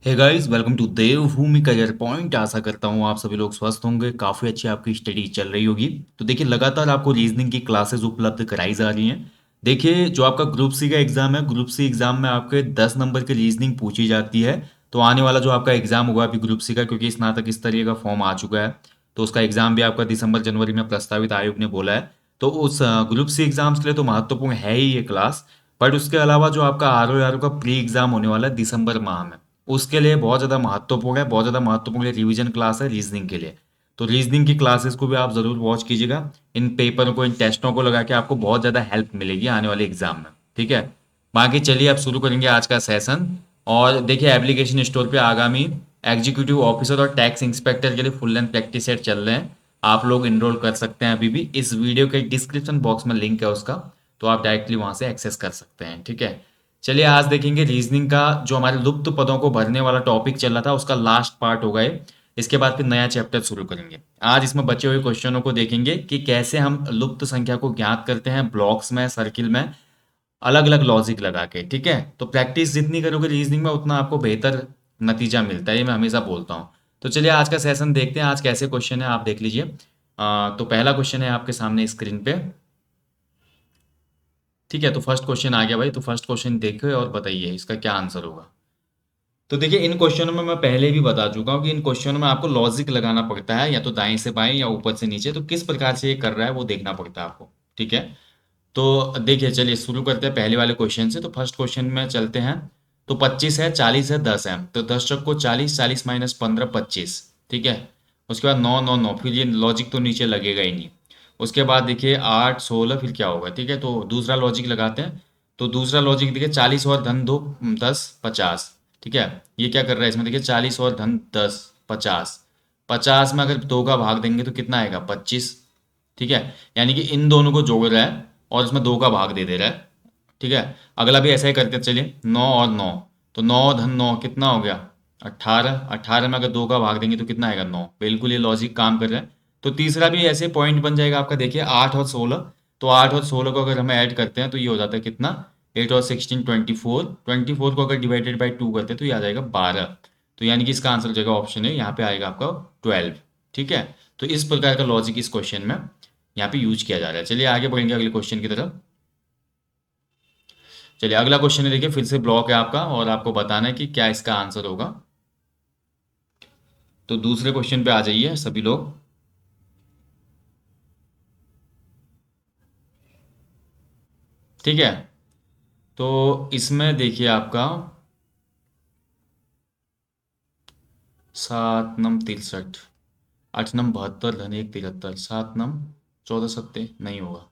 Hey guys, welcome to Devbhoomi career point. आशा करता हूँ आप सभी लोग स्वस्थ होंगे, काफ़ी अच्छी आपकी स्टडी चल रही होगी। तो देखिए, लगातार आपको रीजनिंग की क्लासेस उपलब्ध कराई जा रही हैं। देखिए, जो आपका ग्रुप सी का एग्जाम है, ग्रुप सी एग्जाम में आपके 10 नंबर की रीजनिंग पूछी जाती है। तो आने वाला जो आपका एग्जाम होगा अभी ग्रुप सी का, क्योंकि स्नातक स्तरीय का फॉर्म आ चुका है, तो उसका एग्जाम भी आपका दिसंबर जनवरी में प्रस्तावित आयोग ने बोला है। तो उस ग्रुप सी एग्जाम्स के लिए तो महत्वपूर्ण है ही ये क्लास। बट उसके अलावा जो आपका आर का प्री एग्जाम होने वाला है दिसंबर माह में, उसके लिए बहुत ज़्यादा महत्वपूर्ण है, बहुत ज़्यादा महत्वपूर्ण रिवीजन क्लास है रीजनिंग के लिए। तो रीजनिंग की क्लासेस को भी आप ज़रूर वॉच कीजिएगा। इन पेपरों को, इन टेस्टों को लगा के आपको बहुत ज़्यादा हेल्प मिलेगी आने वाले एग्जाम में। ठीक है, बाकी चलिए अब शुरू करेंगे आज का सेशन। और देखिए, एप्लीकेशन स्टोर पे आगामी एग्जीक्यूटिव ऑफिसर और टैक्स इंस्पेक्टर के लिए फुल लेंथ प्रैक्टिस सेट चल रहे हैं। आप लोग इनरोल कर सकते हैं अभी भी। इस वीडियो के डिस्क्रिप्शन बॉक्स में लिंक है उसका, तो आप डायरेक्टली वहां से एक्सेस कर सकते हैं। ठीक है, चलिए आज देखेंगे रीजनिंग का जो हमारे लुप्त पदों को भरने वाला टॉपिक चल रहा था, उसका लास्ट पार्ट होगा ये। इसके बाद फिर नया चैप्टर शुरू करेंगे। आज इसमें बचे हुए क्वेश्चनों को देखेंगे कि कैसे हम लुप्त संख्या को ज्ञात करते हैं, ब्लॉक्स में, सर्किल में, अलग अलग लॉजिक लगा के। ठीक है, तो प्रैक्टिस जितनी करोगे रीजनिंग में, उतना आपको बेहतर नतीजा मिलता है, ये मैं हमेशा बोलता हूँ। तो चलिए आज का सेशन देखते हैं, आज कैसे क्वेश्चन है आप देख लीजिए। तो पहला क्वेश्चन है आपके सामने स्क्रीन पे। ठीक है, तो फर्स्ट क्वेश्चन आ गया भाई। तो फर्स्ट क्वेश्चन देखिए और बताइए इसका क्या आंसर होगा। तो देखिए, इन क्वेश्चनों में मैं पहले भी बता चुका हूँ कि इन क्वेश्चनों में आपको लॉजिक लगाना पड़ता है, या तो दाएं से बाएं या ऊपर से नीचे। तो किस प्रकार से ये कर रहा है वो देखना पड़ता है आपको। ठीक है, तो देखिए चलिए शुरू करते हैं पहले वाले क्वेश्चन से। तो फर्स्ट क्वेश्चन में चलते हैं। तो 25 है, 40 है, 10 है। तो 10 चौको 40, 40 माइनस 15 25। ठीक है, उसके बाद 9 9 9, फिर ये लॉजिक तो नीचे लगेगा ही नहीं। उसके बाद देखिए 8 16, फिर क्या होगा। ठीक है, तो दूसरा लॉजिक लगाते हैं। तो दूसरा लॉजिक देखिए 40 और धन 2 10 50। ठीक है, ये क्या कर रहा है इसमें, देखिए 40 और धन 10 50। 50 में अगर 2 का भाग देंगे तो कितना आएगा, 25। ठीक है, यानी कि इन दोनों को जोड़ रहा है और इसमें 2 का भाग दे दे रहा है। ठीक है, अगला भी ऐसा ही करके चलिए, 9 और 9। तो 9 धन 9 कितना हो गया, 18। 18 में अगर 2 का भाग देंगे तो कितना आएगा, 9। बिल्कुल ये लॉजिक काम कर रहा है। तो तीसरा भी ऐसे पॉइंट बन जाएगा आपका, देखिए 8 और 16। तो 8 और 16 को अगर हम ऐड करते हैं तो ये हो जाता है कितना, 8 और 16 24। 24 को अगर डिवाइडेड बाई 2 करते हैं तो ये आ जाएगा 12। तो यानी कि इसका आंसर हो जाएगा ऑप्शन है, यहाँ पे आएगा आपका 12। ठीक है, तो इस प्रकार का लॉजिक इस क्वेश्चन में यहाँ पे यूज किया जा रहा है। चलिए आगे बढ़ेंगे अगले क्वेश्चन की तरफ। चलिए अगला क्वेश्चन है, देखिए फिर से ब्लॉक है आपका और आपको बताना है कि क्या इसका आंसर होगा। तो दूसरे क्वेश्चन पे आ जाइए सभी लोग। ठीक है, तो इसमें देखिए आपका 7 नम 63, 8 नम 72, धन 1 73, 7 नम 14 सत्ते नहीं होगा।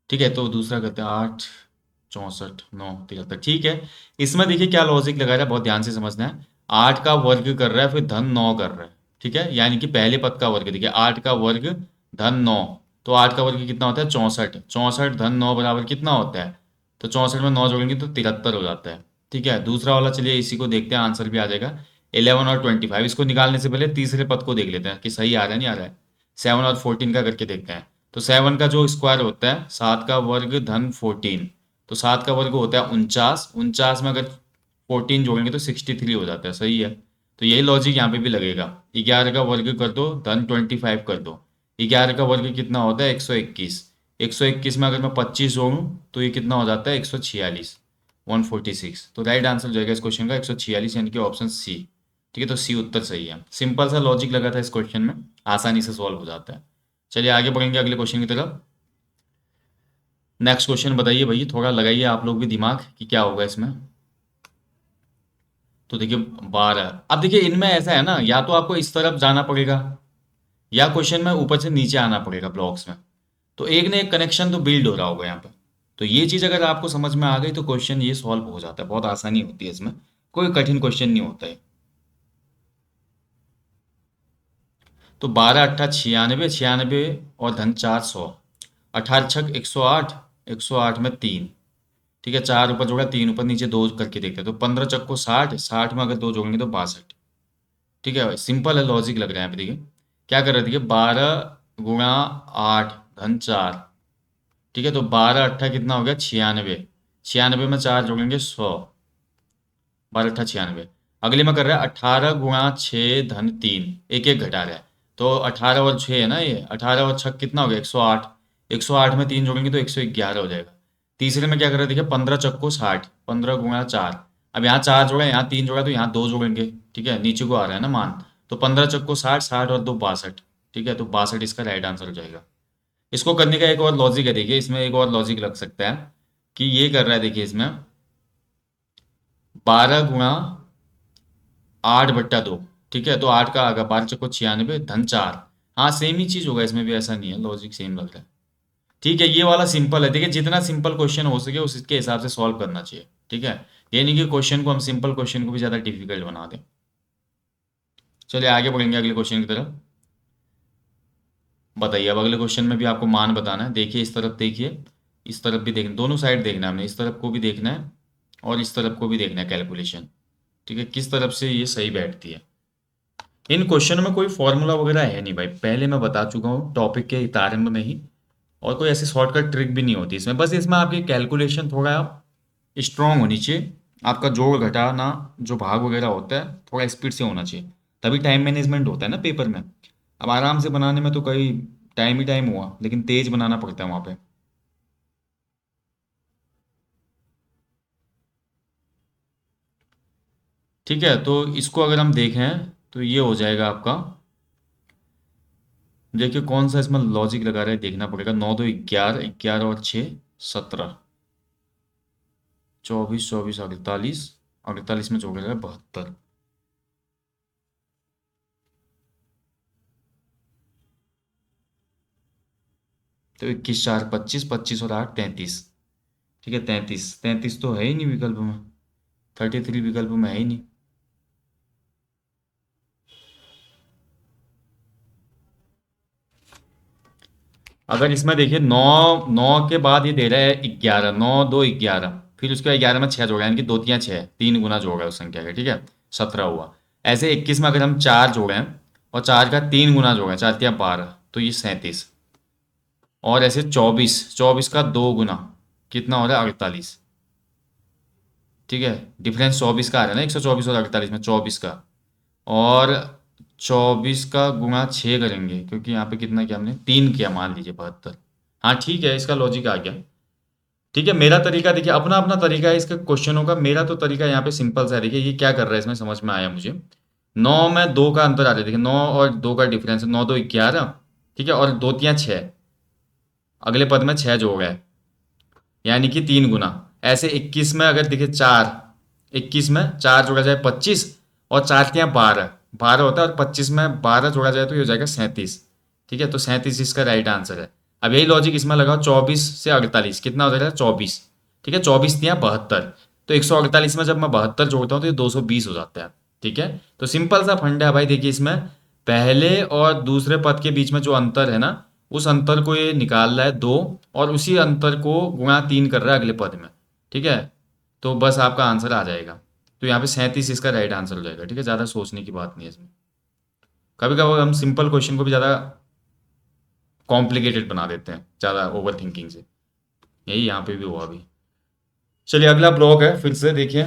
ठीक है, तो दूसरा करते हैं, 8 64 9 73। ठीक है, इसमें देखिए क्या लॉजिक लगा रहा है, बहुत ध्यान से समझना है। 8 का वर्ग कर रहा है, फिर धन 9 कर रहा है। ठीक है, यानी कि पहले पद का वर्ग देखिए, 8 का वर्ग धन 9। तो 8 का वर्ग कितना होता है, 64। 64 धन 9 बराबर कितना होता है, तो 64 में 9 जोड़ेंगे तो 73 हो जाता है। ठीक है, दूसरा वाला चलिए इसी को देखते हैं, आंसर भी आ जाएगा। 11 और 25। इसको निकालने से पहले तीसरे पद को देख लेते हैं कि सही आ रहा है नहीं आ रहा है। 7 और 14 का करके देखते हैं। तो 7 का जो स्क्वायर होता है, 7 का वर्ग धन 14। तो 7 का वर्ग होता है 49। 49 में अगर 14 जोड़ेंगे तो 63 हो जाता है। सही है, तो यही लॉजिक यहाँ पे भी लगेगा। 11 का वर्ग कर दो, धन 25 कर दो। 11 का वर्ग कितना होता है, 121। 121 में अगर मैं 25 जोड़ूँ तो ये कितना हो जाता है, 146, 146। तो राइट आंसर हो जाएगा इस क्वेश्चन का 146, यानी कि ऑप्शन सी। ठीक है, तो सी उत्तर सही है। सिंपल सा लॉजिक लगा था इस क्वेश्चन में, आसानी से सॉल्व हो जाता है। चलिए आगे बढ़ेंगे अगले क्वेश्चन की तरफ। नेक्स्ट क्वेश्चन बताइए भैया, थोड़ा लगाइए आप लोग भी दिमाग कि क्या होगा इसमें। तो देखिए 12। अब देखिए इनमें ऐसा है ना, या तो आपको इस तरफ जाना पड़ेगा, या क्वेश्चन में ऊपर से नीचे आना पड़ेगा ब्लॉक्स में। तो एक ना एक कनेक्शन तो बिल्ड हो रहा होगा यहाँ पे। तो ये चीज़ अगर आपको समझ में आ गई तो क्वेश्चन ये सॉल्व हो जाता है, बहुत आसानी होती है इसमें। कोई कठिन क्वेश्चन नहीं होता है। तो 12 8 96, 96 और धन 400। 18 छक 108, 108 में 3। ठीक है, 4 ऊपर जोड़ा, 3 ऊपर, नीचे 2 करके देखते हैं। तो 15 चक्को 60, 60 में अगर 2 जोड़ेंगे तो 62। ठीक है, सिंपल है, लॉजिक लग रहा है यहाँ पे। देखिए क्या कर रहे थे, 12 गुणा 8 धन 4। ठीक है, तो 12 कितना हो गया, 96। 96 में 4 जोड़ेंगे 100, 12 96। अगले में कर रहा है 18 × 6 × 3, एक एक घटा रहा है। तो 18 और 6 है ना, ये 18 और 6 कितना हो गया, 108। 108 में 3 जोड़ेंगे तो 111 हो जाएगा। तीसरे में क्या कर रहे थे, देखिए 15 × 60, 15 × 4। अब यहाँ 4 जोड़ा, यहाँ 3 जोड़ा, तो यहाँ 2 जोड़ेंगे। ठीक है, नीचे को आ रहा है ना मान। तो 15 × 60, 60 और 2 62। ठीक है, तो 62 इसका राइट आंसर हो जाएगा। इसको करने का एक और लॉजिक है, देखिए इसमें एक और लॉजिक लग सकता है कि ये कर रहा है, देखिए इसमें 12 × 8/2। ठीक है, तो 8 का आगा, 12 × 96, धन 4। हाँ सेम ही चीज होगा, इसमें भी ऐसा नहीं है, लॉजिक सेम लग रहा है। ठीक है, ये वाला सिंपल है, देखिए जितना सिंपल क्वेश्चन हो सके उसके हिसाब से सॉल्व करना चाहिए। ठीक है, ये नहीं कि क्वेश्चन को हम सिंपल क्वेश्चन को भी ज़्यादा डिफिकल्ट बना दें। चलिए आगे बढ़ेंगे अगले क्वेश्चन की तरफ। बताइए, अब अगले क्वेश्चन में भी आपको मान बताना है। देखिए इस तरफ देखिए, इस तरफ भी देखना, दोनों साइड देखना है हमने, इस तरफ को भी देखना है और इस तरफ को भी देखना है कैलकुलेशन। ठीक है, किस तरफ से ये सही बैठती है। इन क्वेश्चनों में कोई फॉर्मूला वगैरह है नहीं भाई, पहले मैं बता चुका हूँ टॉपिक के प्रारंभ में ही। और कोई ऐसी शॉर्टकट ट्रिक भी नहीं होती इसमें, बस इसमें आपकी कैलकुलेशन थोड़ा स्ट्रांग होनी चाहिए। आपका जोड़ घटाना, जो भाग वगैरह होता है, थोड़ा स्पीड से होना चाहिए, तभी टाइम मैनेजमेंट होता है ना पेपर में। अब आराम से बनाने में तो कई टाइम ही टाइम हुआ, लेकिन तेज बनाना पड़ता है वहाँ पे। ठीक है, तो इसको अगर हम देखें तो ये हो जाएगा आपका। देखिए कौन सा इसमें लॉजिक लगा रहा है देखना पड़ेगा। 9 2 11, 11 और 6 17, 24 24 48, 48 में जोड़ेगा 72। तो 21 4 25, 25 और 8 33। ठीक है, 33 33 तो है ही नहीं विकल्प में, 33 विकल्प में है ही नहीं। अगर इसमें देखिए 9, 9 के बाद ये दे रहा है 11, 9 2 11, फिर उसके 11 में 6 जोड़ा, यानी कि 2 3 6, 3 गुना जोड़ा उस संख्या का। ठीक है, 17 हुआ। ऐसे 21 में अगर हम 4 जोड़ें और 4 का 3 गुना जोड़ें, 4 3 12, तो ये 37। और ऐसे 24, 24 का 2 गुना, कितना हो रहा है, 48। ठीक है, डिफरेंस 24 का आ रहा है ना, 124 और 48 में 24 का। और 24 का गुणा 6 करेंगे, क्योंकि यहाँ पे कितना किया हमने, 3 किया, मान लीजिए 72। हाँ ठीक है, इसका लॉजिक आ गया। ठीक है, मेरा तरीका देखिए, अपना अपना तरीका है इसके क्वेश्चनों का। मेरा तो तरीका यहाँ पे सिंपल सा है, देखिए ये क्या कर रहा है इसमें समझ में आया मुझे। 9 में 2 का अंतर आ रहा है, देखिए 9 और 2 का डिफरेंस है, 9 2 11। ठीक है, और 2 3 6, अगले पद में 6 जोड़ है, यानी कि 3 गुना। ऐसे 21 में अगर देखिए 4, 21 में 4 जोड़ा जाए 25, और 4 3 12, 12 होता है, और 25 में 12 जोड़ा जाए तो ये हो जाएगा 37। ठीक है, तो 37 इसका राइट आंसर है। अब यही लॉजिक इसमें लगाओ, 24 से 48 कितना हो जाएगा, 24। ठीक है, 24 3 72। तो 148 में जब मैं 72 जोड़ता हूँ तो ये 220 हो जाता है। ठीक है, तो सिंपल सा फंडा है भाई, देखिए इसमें पहले और दूसरे पद के बीच में जो अंतर है ना, उस अंतर को ये निकाल रहा है 2, और उसी अंतर को गुणा 3 कर रहा है अगले पद में। ठीक है, तो बस आपका आंसर आ जाएगा। तो यहाँ पे 37 इसका राइट आंसर हो जाएगा। ठीक है, ज़्यादा सोचने की बात नहीं है इसमें। कभी कभी हम सिंपल क्वेश्चन को भी ज़्यादा कॉम्प्लिकेटेड बना देते हैं, ज़्यादा ओवर थिंकिंग से। यही यहाँ पे भी हुआ अभी। चलिए अगला ब्लॉक है, फिर से देखिए,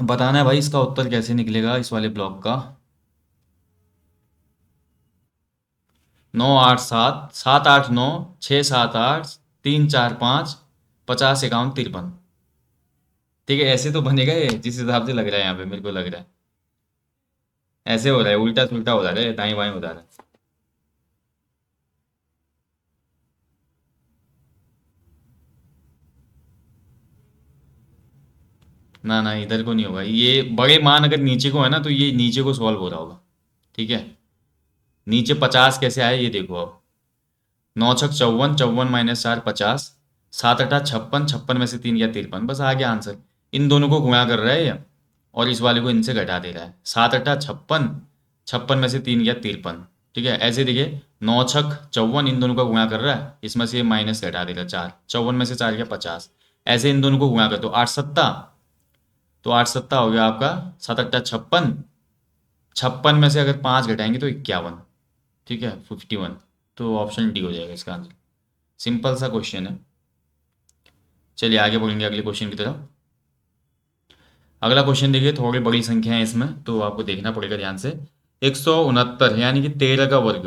बताना है भाई इसका उत्तर कैसे निकलेगा इस वाले ब्लॉक का। 9 8 7, 7 8 9, 6 7 8, 3 4 5, 50 51 53। ठीक है, ऐसे तो बनेगा ये, जिस हिसाब से लग रहा है यहाँ पे, मेरे को लग रहा है ऐसे हो रहा है, उल्टा सुल्टा हो रहा है, दाएं बाएं हो रहा है। ना ना, इधर को नहीं होगा, ये बड़े मान अगर नीचे को है ना, तो ये नीचे को सॉल्व हो रहा होगा। ठीक है, नीचे 50 कैसे आए ये देखो अब। 9 6 54, 54 - 4 50, 7 8 56, 56 में से 3 गया 53, बस आ गया आंसर। इन दोनों को गुणा कर रहा है ये, और इस वाले को इनसे घटा दे रहा है। 7 8 56, 56 में से 3 गया 53। ठीक है, ऐसे देखिए 9 6 54, इन दोनों का गुणा कर रहा है, इसमें से माइनस घटा देगा 4, 54 में से 4 गया 50। ऐसे इन दोनों को गुणा कर दो, 8 सत्ता, तो 8 सत्ता हो गया आपका 7 8 56, 56 में से अगर 5 घटाएंगे तो 51। ठीक है, 51। तो ऑप्शन डी हो जाएगा इसका आंसर। सिंपल सा क्वेश्चन है। चलिए आगे बढ़ेंगे अगले क्वेश्चन की तरफ। अगला क्वेश्चन देखिए, थोड़ी बड़ी संख्या है इसमें तो आपको देखना पड़ेगा ध्यान से। 169 यानी कि 13 का वर्ग,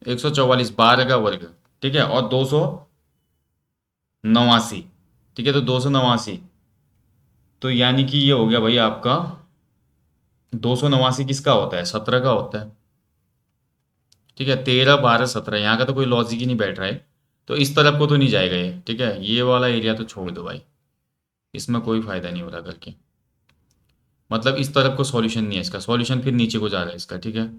144 12 का वर्ग, ठीक है, और 289, ठीक है, तो 289, तो यानी कि ये हो गया भाई आपका 289 किसका होता है, 17 का होता है, ठीक है। 13 12 17, यहाँ का तो कोई लॉजिक ही नहीं बैठ रहा है, तो इस तरफ को तो नहीं जाएगा ये, ठीक है, ये वाला एरिया तो छोड़ दो भाई, इसमें कोई फायदा नहीं हो रहा करके, मतलब इस तरफ को सॉल्यूशन नहीं है इसका, सॉल्यूशन फिर नीचे को जा रहा है इसका, ठीक है,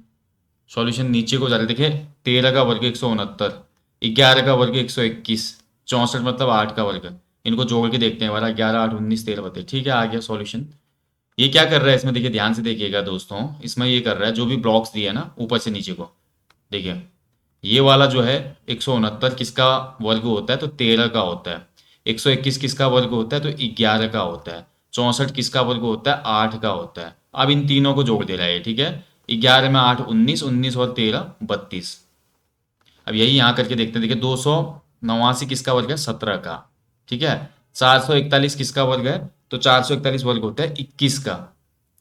सॉल्यूशन नीचे को जा रहा है। देखिए 13 का वर्ग 169, 11 का वर्ग 121, 64 मतलब 8 का वर्ग, इनको जोड़ के देखते हैं, हमारा 11 8 19 13 बते, ठीक है, आ गया सॉल्यूशन। ये क्या कर रहा है इसमें, देखिए ध्यान से देखिएगा दोस्तों, इसमें ये कर रहा है जो भी ब्लॉक्स दिए है ना ऊपर से नीचे को, देखिए ये वाला जो है 169 किसका वर्ग होता है, तो 13 का होता है। 121 किसका वर्ग होता है, तो 11 का होता है। 64 किसका वर्ग होता है, 8 का होता है। अब इन तीनों को जोड़ दे रहा है, ठीक है, 11 में 8 19, 19 और 13 32। अब यही यहाँ करके देखते हैं, देखिए 289 किसका वर्ग है, 17 का, ठीक है। 441 किसका वर्ग है, तो 441 वर्ग होता है 21 का,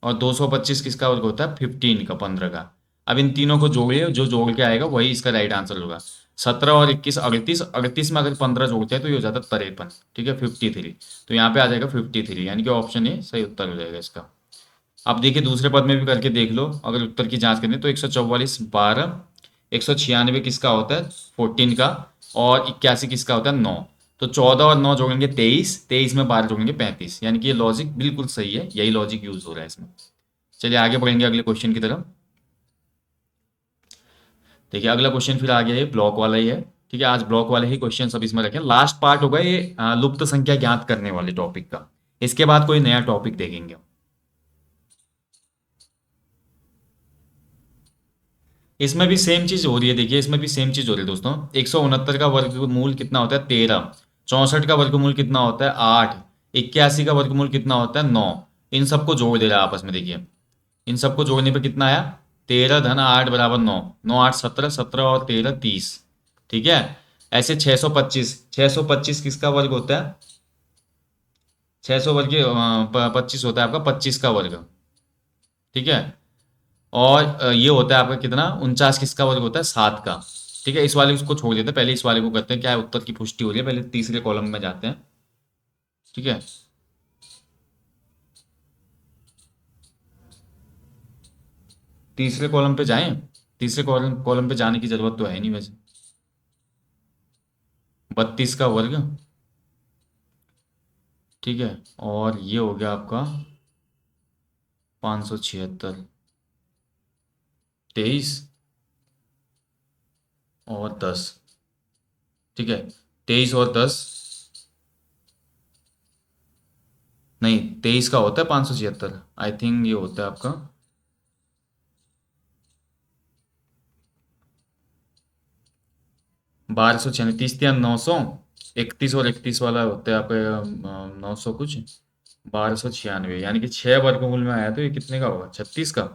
और 225 किसका वर्ग होता है, 15 का, 15 का। अब इन तीनों को जोड़िए, जो जोड़ के आएगा वही इसका राइट आंसर होगा। 17 और 21 38, 38 में अगर 15 जोड़ते हैं तो ये हो जाता है 53, ठीक है, 53, तो यहाँ पे आ जाएगा 53, यानी कि ऑप्शन ए सही उत्तर हो जाएगा इसका। अब देखिए दूसरे पद में भी करके देख लो, अगर उत्तर की जांच करें तो 144 12, 196 किसका होता है, 14 का, और 81 किसका होता है, 9। तो 14 और 9 जोड़ेंगे 23, 23 में 12 जोड़ेंगे 35, यानी कि ये लॉजिक बिल्कुल सही है, यही लॉजिक यूज हो रहा है इसमें। चलिए आगे बढ़ेंगे अगले क्वेश्चन की तरफ। देखिए अगला क्वेश्चन फिर आ गया, ये ब्लॉक वाला ही है, ठीक है, आज ब्लॉक वाले ही क्वेश्चन सब इसमें रखें, लास्ट पार्ट होगा ये लुप्त संख्या ज्ञात करने वाले टॉपिक का, इसके बाद कोई नया टॉपिक देखेंगे। इसमें भी सेम चीज हो रही है, देखिए इसमें भी सेम चीज हो रही है दोस्तों। 169 का वर्गमूल कितना होता है, 13। 64 का वर्गमूल कितना होता है, 8। 81 का वर्गमूल कितना होता है, 9। इन सबको जोड़ दे रहा है आपस में, देखिए इन सबको जोड़ने पे कितना आया, 13 धन 8 बराबर 9, 9 8 17, 17 और 13 30, ठीक है। ऐसे 625, 625 किसका वर्ग होता है, 600 वर्ग 25 होता है आपका 25 का वर्ग, ठीक है। और ये होता है आपका कितना, 49 किसका वर्ग होता है, 7 का, ठीक है। इस वाले को छोड़ देते हैं, पहले इस वाले को करते हैं, क्या है उत्तर की पुष्टि हो रही है, पहले तीसरे कॉलम में जाते हैं, ठीक है। तीसरे कॉलम पे जाएं, तीसरे कॉलम कॉलम पे जाने की जरूरत तो है नहीं वैसे। 32 का वर्ग, ठीक है, और ये हो गया आपका 576, 23 और 10, ठीक है, 23 और 10, नहीं 23 का होता है 576, आई थिंक ये होता है आपका 1296, 30 या 900, 31 और 31 वाला होता है आपका 900 कुछ, 1296, यानी कि 6 वर्गमूल में आया तो ये कितने का होगा, 36 का।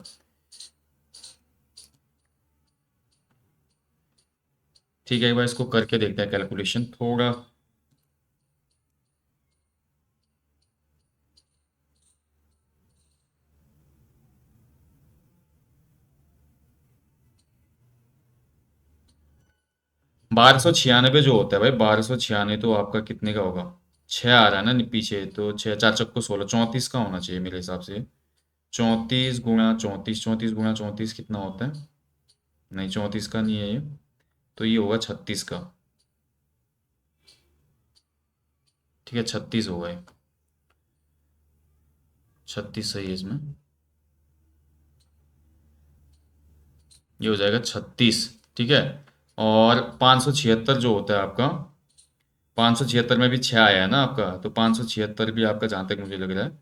ठीक है, एक बार इसको करके देखते हैं कैलकुलेशन थोड़ा। 1296 जो होता है भाई, 1296 तो आपका कितने का होगा, 6 आ रहा है ना पीछे, तो 6 4 चक्को 16, 34 का होना चाहिए मेरे हिसाब से। 34 गुणा 34, 34 गुणा 34 कितना होता है, नहीं 34 का नहीं है ये, तो ये होगा 36 का, ठीक है, 36 होगा ये, 36 सही है इसमें, ये हो जाएगा 36, ठीक है। और 576 जो होता है आपका, 576 में भी 6 आया है ना आपका, तो 576 भी आपका जहाँ तक मुझे लग रहा है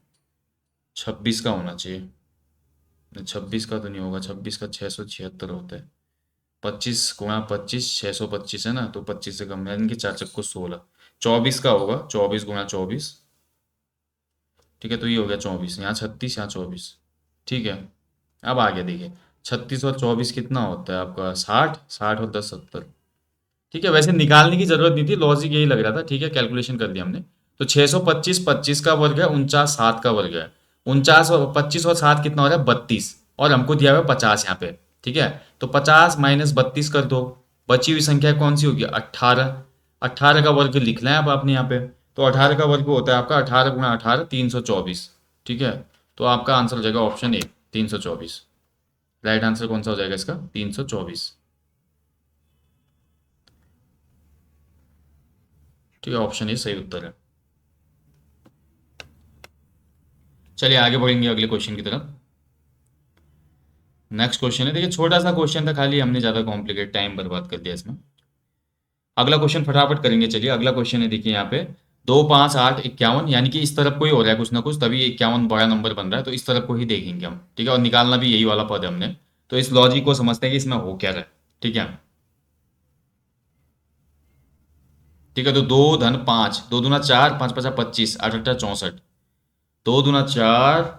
26 का होना चाहिए। 26 का तो नहीं होगा, 26 का 676 होता है, 25 गुणा 25 625 है ना, तो 25 से कम है, इनके चार चक्को 16, 24 का होगा, 24 गुणा 24, ठीक है, तो ये हो गया 24, यहाँ 36 यहाँ 24, ठीक है। अब आगे देखिए 36 और 24 कितना होता है आपका, 60, 60 और 10 70, ठीक है। वैसे निकालने की जरूरत नहीं थी, लॉजिक यही लग रहा था, ठीक है, कैलकुलेशन कर दिया हमने। तो 625 25 का वर्ग है, 49 7 का वर्ग है, 49 और 25 और 7 कितना हो रहा है 32, और हमको दिया हुआ है 50 यहाँ पे। ठीक है, तो 50 माइनस 32 कर दो, बची हुई संख्या कौन सी होगी 18। 18 का वर्ग लिखना है अब आपने यहाँ पे, तो 18 का वर्ग होता है आपका 18 × 18 324। ठीक है, तो आपका आंसर हो जाएगा ऑप्शन ए 324। राइट आंसर कौन सा हो जाएगा इसका 324। ठीक है, ऑप्शन ए सही उत्तर है। चलिए आगे बढ़ेंगे अगले क्वेश्चन की तरफ। नेक्स्ट क्वेश्चन है, देखिए छोटा सा क्वेश्चन था, खाली हमने ज़्यादा कॉम्प्लिकेट टाइम बर्बाद कर दिया इसमें। अगला क्वेश्चन फटाफट करेंगे। चलिए अगला क्वेश्चन है, देखिए यहाँ पे 2 5 8 51, यानी कि इस तरफ को ही हो रहा है कुछ ना कुछ, तभी 51 बड़ा नंबर बन रहा है, तो इस तरफ को ही देखेंगे हम। ठीक है, और निकालना भी यही वाला पद है हमने। तो इस लॉजिक को समझते हैं कि इसमें हो क्या रहा है। ठीक है, ठीक है, तो 2 धन 5, 2 दूना 4, 5 5 25, 8 8 64, 2 दूना 4,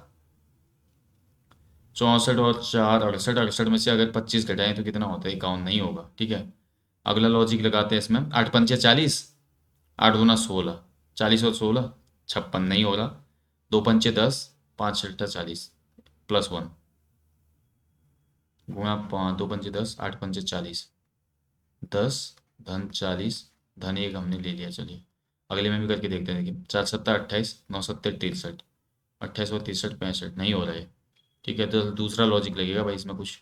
64 और 4 68, में से अगर 25 घटाएं तो कितना होता है 51 नहीं होगा। ठीक है, अगला लॉजिक लगाते हैं इसमें, 8 पंचे 40, 8 दूना 16, 40 और 16 56 नहीं हो रहा, 2 पंचे 10, 5 6 40 +1 गुणा 5, 2 पंचे 10, 8 पंचे 40, 10 धन 40 धन 1 हमने ले लिया। चलिए अगले में भी करके देखते हैं। देखिए 4 7 28, 9 7 63, 28 और 63 65 नहीं हो रहा है। ठीक है, तो दूसरा लॉजिक लगेगा भाई इसमें कुछ।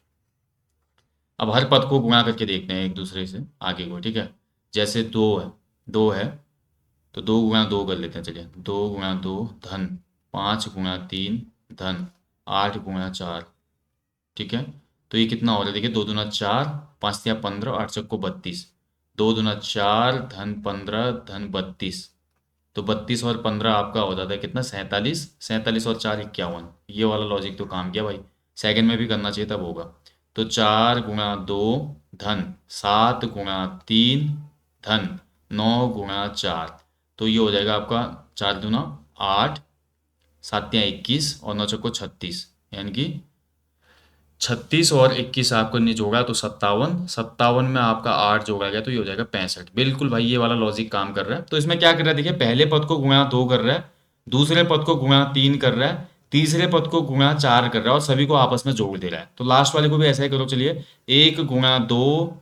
अब हर पद को गुणा करके देखते हैं एक दूसरे से आगे को। ठीक है, जैसे 2 है तो 2 × 2 कर लेते हैं। चलिए 2 × 2 धन 5 × 3 धन 8 × 4। ठीक है, तो ये कितना हो रहा है, देखिए 2 दूना 4, 5 तिया 15, 8 चक्को 32, 2 दूना 4 धन 15 धन 32, तो 32 और 15 आपका हो जाता है कितना 47, 47 और 4 51। ये वाला लॉजिक तो काम किया भाई, सेकंड में भी करना चाहिए तब होगा। तो 4 × 2 धन 7 × 3 धन 9 × 4, तो ये हो जाएगा आपका 4 दूना 8, 7 तिया 21 और 9 चक्को 36, यानी कि 36 और 21 आपको ने जोड़ा तो 57, 57 में आपका 8 जोड़ा गया तो ये हो जाएगा 65। बिल्कुल भाई, ये वाला लॉजिक काम कर रहा है। तो इसमें क्या कर रहा है, देखिए पहले पद को गुणा 2 कर रहा है, दूसरे पद को गुणा 3 कर रहा है, तीसरे पद को गुणा 4 कर रहा है, और सभी को आपस में जोड़ दे रहा है। तो लास्ट वाले को भी ऐसा ही करो। चलिए 1 × 2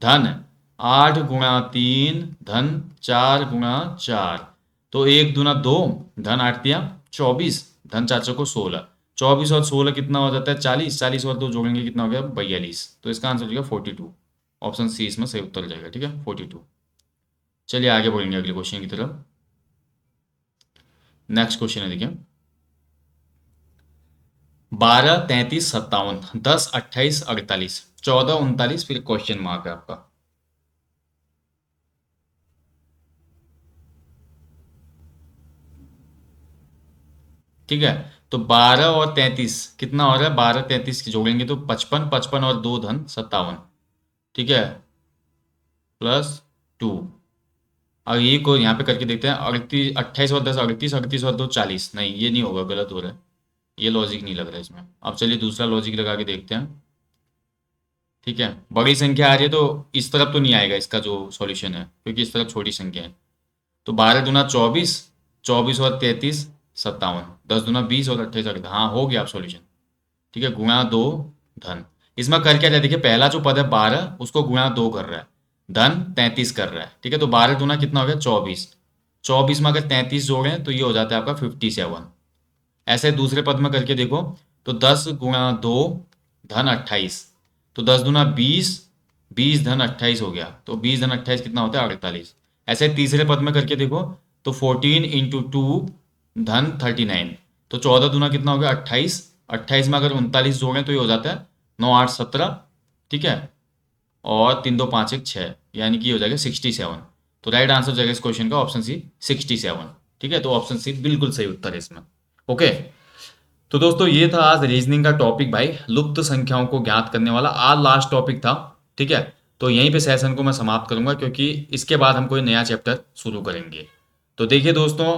धन 8 × 3 धन 4 × 4, तो 1 दूना 2 धन 8 तिया 24 धन 4 चक्को 16, 24 और 16 कितना हो जाता है 40, 40 और 2 जोड़ेंगे कितना हो गया 42। तो इसका आंसर हो जाएगा 42। ऑप्शन सी इसमें सही उत्तर हो जाएगा। ठीक है 42। चलिए आगे बढ़ेंगे अगले क्वेश्चन की तरफ। नेक्स्ट क्वेश्चन है, देखिए 12 33 57, 10 28 48, 14 39, फिर क्वेश्चन मार्क है आपका। ठीक है, तो 12 और 33 कितना हो रहा है, 12 33 की जोड़ेंगे तो 55, 55 और 2 धन 57। ठीक है, +2। अब ये को यहाँ पे करके देखते हैं, 38 28 और 10 38, 38 और 2 40, नहीं ये नहीं होगा, गलत हो रहा है, ये लॉजिक नहीं लग रहा है इसमें। अब चलिए दूसरा लॉजिक लगा के देखते हैं। ठीक है, बड़ी संख्या आ रही है तो इस तरफ तो नहीं आएगा इसका जो सॉल्यूशन है, क्योंकि इस तरफ छोटी संख्या है। तो 12 दूना 24, 24 और 33 57, 10 दूना 20 और 28 48, हाँ हो गया आप सॉल्यूशन। ठीक है, गुणा 2 धन, इसमें कर क्या रहा है, देखिए पहला जो पद है 12 उसको गुणा 2 कर रहा है, धन 33 कर रहा है। ठीक है, तो 12 दूना कितना हो गया 24, 24 में अगर 33 जोड़ें तो ये हो जाता है आपका 57। ऐसे दूसरे पद में करके देखो, तो 10 × 2 धन 28, तो 10 दूना 20, 20 धन 28 हो गया, तो 20 धन 28 कितना होता है 48। ऐसे तीसरे पद में करके देखो, तो 14 × 2 धन 39, तो 14 दूना कितना हो गया 28, 28 में अगर 39 जोड़ें तो ये हो जाता है 9 8 17। ठीक है, और 3 2 5 1 6, यानी कि ये हो जाएगा 67। तो राइट आंसर हो जाएगा इस क्वेश्चन का ऑप्शन सी 67। ठीक है, तो ऑप्शन सी बिल्कुल सही उत्तर है इसमें। ओके, तो दोस्तों ये था आज रीजनिंग का टॉपिक भाई, लुप्त संख्याओं को ज्ञात करने वाला आज लास्ट टॉपिक था। ठीक है, तो यहीं पे सेशन को मैं समाप्त करूंगा, क्योंकि इसके बाद हम कोई नया चैप्टर शुरू करेंगे। तो देखिए दोस्तों,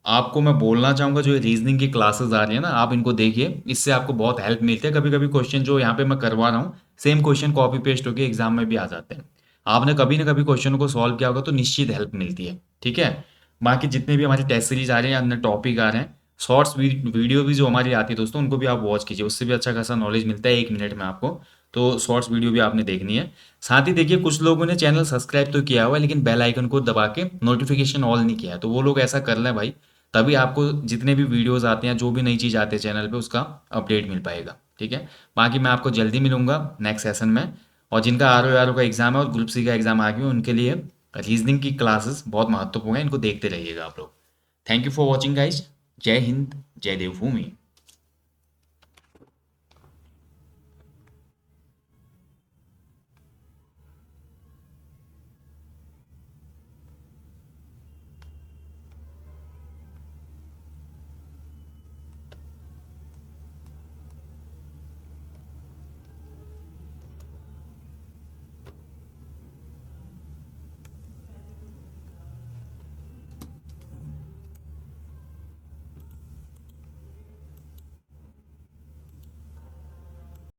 आपको मैं बोलना चाहूंगा, जो ये रीजनिंग की क्लासेस आ रही है ना, आप इनको देखिए, इससे आपको बहुत हेल्प मिलती है। कभी कभी क्वेश्चन जो यहाँ पे मैं करवा रहा हूँ, सेम क्वेश्चन कॉपी पेस्ट होकर एग्जाम में भी आ जाते हैं। आपने कभी ना कभी क्वेश्चन को सॉल्व किया होगा तो निश्चित हेल्प मिलती है। ठीक है, बाकी जितने भी हमारी टेस्ट सीरीज आ रहे हैं, अन्य टॉपिक आ रहे हैं, शॉर्ट्स वीडियो भी जो हमारी आती है दोस्तों, उनको भी आप वॉच कीजिए, उससे भी अच्छा खासा नॉलेज मिलता है 1 मिनट में आपको। तो शॉर्ट्स वीडियो भी आपने देखनी है। साथ ही देखिए कुछ लोगों ने चैनल सब्सक्राइब तो किया हुआ है, लेकिन बेल आइकन को दबा के नोटिफिकेशन ऑल नहीं किया है, तो वो लोग ऐसा कर लें भाई, तभी आपको जितने भी वीडियोस आते हैं, जो भी नई चीज़ आते हैं चैनल पे, उसका अपडेट मिल पाएगा। ठीक है। बाकी मैं आपको जल्दी मिलूंगा नेक्स्ट सेशन में। और जिनका आर का एग्जाम है और ग्रुप सी का एग्जाम आ गया, उनके लिए रीजनिंग की क्लासेस बहुत महत्वपूर्ण है, इनको देखते रहिएगा आप लोग। Thank you for watching guys. जय हिंद, जय देवभूमि।